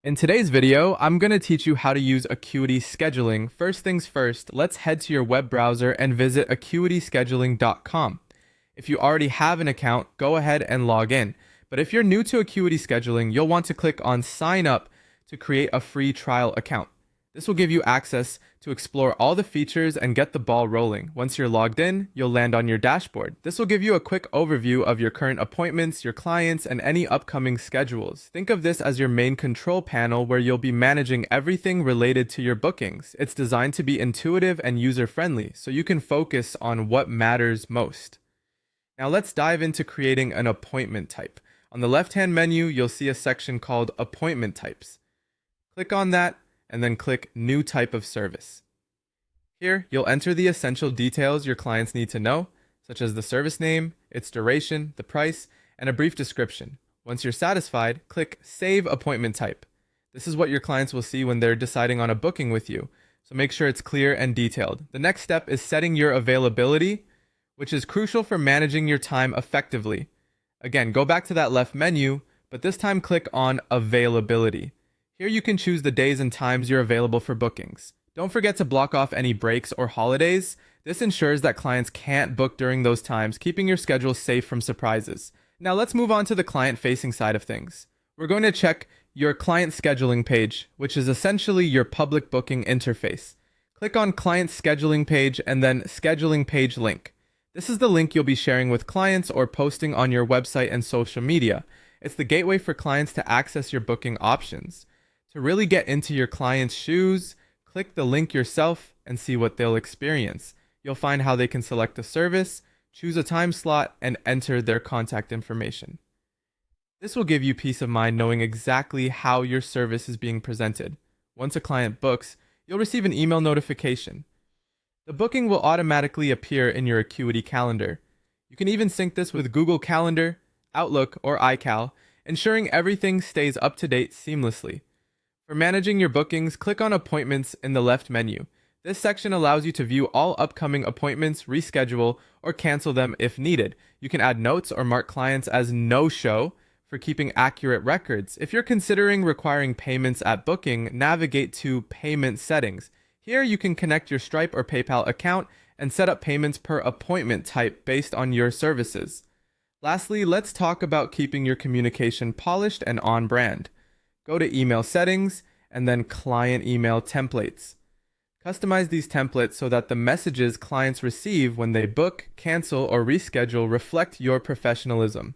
In today's video, I'm going to teach you how to use Acuity Scheduling. First things first, let's head to your web browser and visit acuityscheduling.com. If you already have an account, go ahead and log in. But if you're new to Acuity Scheduling, you'll want to click on Sign Up to create a free trial account. This will give you access to explore all the features and get the ball rolling. Once you're logged in, you'll land on your dashboard. This will give you a quick overview of your current appointments, your clients, and any upcoming schedules. Think of this as your main control panel where you'll be managing everything related to your bookings. It's designed to be intuitive and user-friendly, so you can focus on what matters most. Now let's dive into creating an appointment type. On the left-hand menu, you'll see a section called Appointment Types. Click on that, and then click New Type of Service. Here, you'll enter the essential details your clients need to know, such as the service name, its duration, the price, and a brief description. Once you're satisfied, click Save Appointment Type. This is what your clients will see when they're deciding on a booking with you, so make sure it's clear and detailed. The next step is setting your availability, which is crucial for managing your time effectively. Again, go back to that left menu, but this time click on Availability. Here you can choose the days and times you're available for bookings. Don't forget to block off any breaks or holidays. This ensures that clients can't book during those times, keeping your schedule safe from surprises. Now let's move on to the client-facing side of things. We're going to check your client scheduling page, which is essentially your public booking interface. Click on Client Scheduling Page and then Scheduling Page link. This is the link you'll be sharing with clients or posting on your website and social media. It's the gateway for clients to access your booking options. To really get into your client's shoes, click the link yourself and see what they'll experience. You'll find how they can select a service, choose a time slot, and enter their contact information. This will give you peace of mind knowing exactly how your service is being presented. Once a client books, you'll receive an email notification. The booking will automatically appear in your Acuity calendar. You can even sync this with Google Calendar, Outlook, or iCal, ensuring everything stays up to date seamlessly. For managing your bookings, click on Appointments in the left menu. This section allows you to view all upcoming appointments, reschedule, or cancel them if needed. You can add notes or mark clients as no-show for keeping accurate records. If you're considering requiring payments at booking, navigate to Payment Settings. Here you can connect your Stripe or PayPal account and set up payments per appointment type based on your services. Lastly, let's talk about keeping your communication polished and on brand. Go to Email Settings and then Client Email Templates. Customize these templates so that the messages clients receive when they book, cancel, or reschedule reflect your professionalism.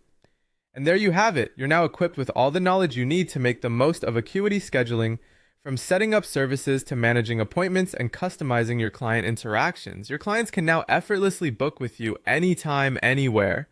And there you have it. You're now equipped with all the knowledge you need to make the most of Acuity Scheduling, from setting up services to managing appointments and customizing your client interactions. Your clients can now effortlessly book with you anytime, anywhere.